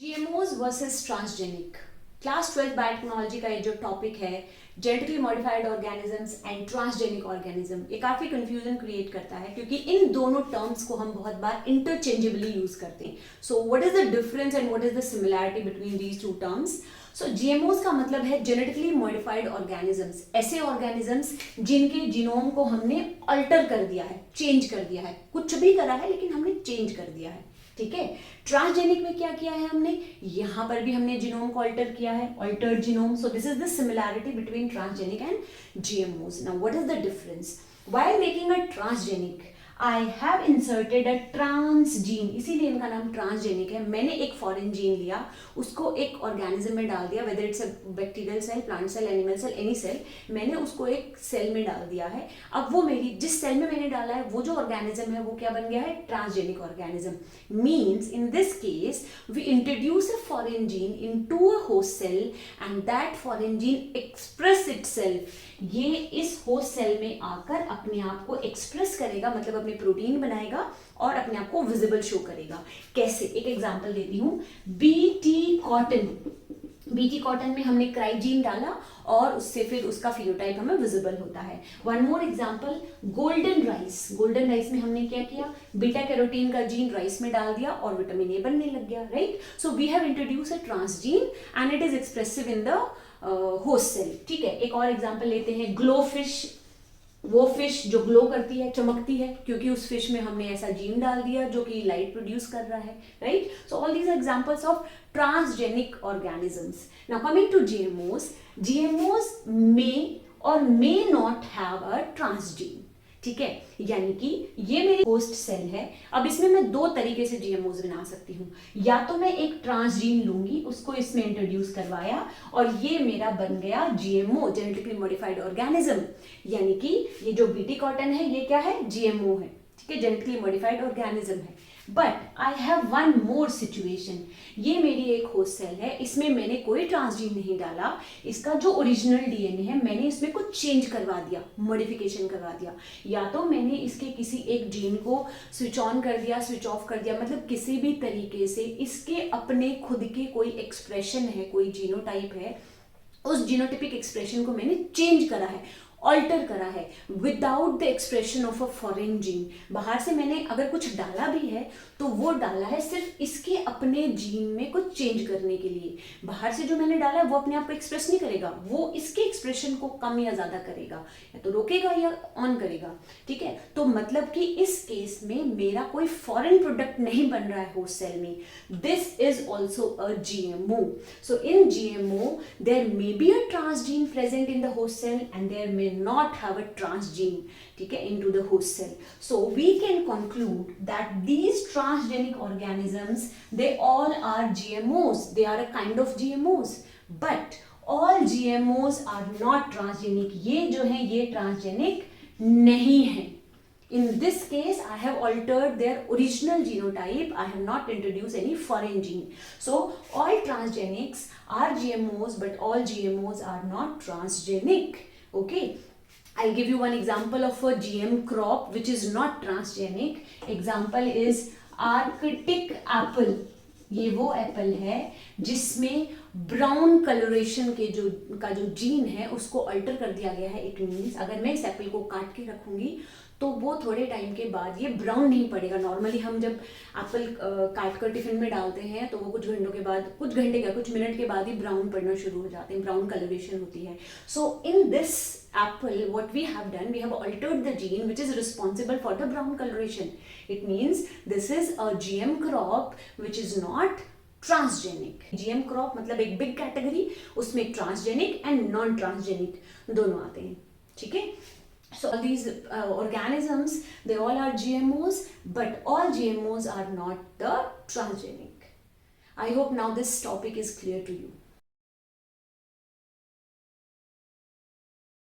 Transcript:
जीएमओज versus transgenic. Class 12 biotechnology का ये जो टॉपिक है genetically modified organisms and transgenic organism, ये काफ़ी कंफ्यूजन क्रिएट करता है क्योंकि इन दोनों टर्म्स को हम बहुत बार इंटरचेंजेबली यूज करते हैं। So what is the difference and what is the similarity between these two terms? So GMOs का मतलब है जेनेटिकली मॉडिफाइड ऑर्गेनिजम्स, ऐसे ऑर्गेनिजम्स जिनके जीनोम को हमने अल्टर कर दिया है, चेंज कर दिया है, कुछ भी करा है लेकिन हमने चेंज कर दिया है। ठीक है। ट्रांसजेनिक में क्या किया है हमने, यहां पर भी हमने जीनोम को अल्टर किया है, altered genome. So this is the similarity between transgenic and GMOs. Now what is the difference? While making a transgenic I have inserted a transgene, इसीलिए इनका नाम ट्रांसजेनिक है। मैंने एक फॉरेन जीन लिया, उसको एक ऑर्गेनिज्म में डाल दिया, whether it's a bacterial cell, plant cell, animal cell, any cell, मैंने उसको एक सेल में डाल दिया है। अब वो मेरी जिस सेल में मैंने डाला है वो जो ऑर्गेनिज्म है वो क्या बन गया है? Transgenic organism. Means in this case we introduce a foreign gene into a host cell and that foreign gene express itself, ये इस होस्ट सेल में आकर अपने आप को एक्सप्रेस करेगा, मतलब अपने प्रोटीन बनाएगा और अपने आप को विजिबल शो करेगा। कैसे? एक एग्जांपल देती हूं। बीटी कॉटन, बीटी कॉटन में हमने क्राइजीन डाला और उससे फिर उसका फिनोटाइप हमें विजिबल होता है। One more example, golden rice. Golden rice में हमने क्या किया? बीटा कैरोटीन का जीन राइस में डाल दिया और विटामिन ए बनने लग गया, right? So we have introduce a transgene and it is expressive in the host cell. ठीक है। एक और एग्जांपल लेते हैं, ग्लो फिश। वो फिश जो ग्लो करती है, चमकती है, क्योंकि उस फिश में हमने ऐसा जीन डाल दिया जो कि लाइट प्रोड्यूस कर रहा है, right? So all these examples of transgenic organisms. Now coming to GMOs, GMOs may और may not have a transgene. ठीक है, यानी कि ये मेरी होस्ट सेल है। अब इसमें मैं दो तरीके से जीएमओज बना सकती हूँ। या तो मैं एक ट्रांसजीन लूंगी, उसको इसमें इंट्रोड्यूस करवाया और ये मेरा बन गया जीएमओ, जेनेटिकली मॉडिफाइड ऑर्गेनिज्म। यानी कि ये जो बीटी कॉटन है ये क्या है? जीएमओ है। ठीक है, जेनेटिकली मॉडिफाइड ऑर्गेनिज्म है। But I have one more situation, ये मेरी एक होस्ट सेल है, इसमें मैंने कोई ट्रांसजीन नहीं डाला, इसका जो ओरिजिनल डीएनए है मैंने इसमें कुछ चेंज करवा दिया, मॉडिफिकेशन करवा दिया। या तो मैंने इसके किसी एक जीन को स्विच ऑन कर दिया, स्विच ऑफ कर दिया, मतलब किसी भी तरीके से इसके अपने खुद के कोई एक्सप्रेशन है, कोई जीनोटाइप है, उस जीनोटिपिक एक्सप्रेशन को मैंने चेंज करा है, ऑल्टर करा है, without the expression of a foreign gene. बाहर से मैंने अगर कुछ डाला भी है तो वो डाला है सिर्फ इसके अपने जीन में कुछ चेंज करने के लिए। बाहर से जो मैंने डाला है वो अपने आप को एक्सप्रेस नहीं करेगा, वो इसके एक्सप्रेशन को कम या ज्यादा करेगा, या तो रोकेगा या ऑन करेगा। ठीक है, तो मतलब कि इस केस में मेरा कोई फॉरेन प्रोडक्ट नहीं बन रहा है होस्ट सेल में। This is also a GMO. So in GMO there may be a transgene present in the host cell and there may not have a transgene, ठीक है, into the host cell. So we can conclude that these transgenic organisms, they all are GMOs, they are a kind of GMOs, but all GMOs are not transgenic. ये जो है ये transgenic नहीं है. In this case, I have altered their original genotype. I have not introduced any foreign gene. So all transgenics are GMOs, but all GMOs are not transgenic. Okay. I'll give you one example of a GM crop which is not transgenic. Example is Arctic apple. ये वो Apple है जिसमें brown colouration के जो gene है उसको alter कर दिया गया है। इट मीन्स अगर मैं इस एप्पल को काट के रखूंगी तो वो थोड़े टाइम के बाद ये ब्राउन नहीं पड़ेगा। नॉर्मली हम जब एप्पल काट कर टिफिन में डालते हैं तो वो कुछ घंटों के बाद, कुछ घंटे क्या कुछ मिनट के बाद ही ब्राउन पड़ना शुरू हो जाते हैं, ब्राउन कलरेशन होती है। So in this apple what we have done, we have altered the gene which is responsible for the brown coloration. It means this is a GM crop which is not transgenic. GM crop मतलब एक big category, उसमें transgenic and non transgenic दोनों आते हैं। ठीक है, so all these organisms they all are GMOs, but all GMOs are not the transgenic. I hope now this topic is clear to you.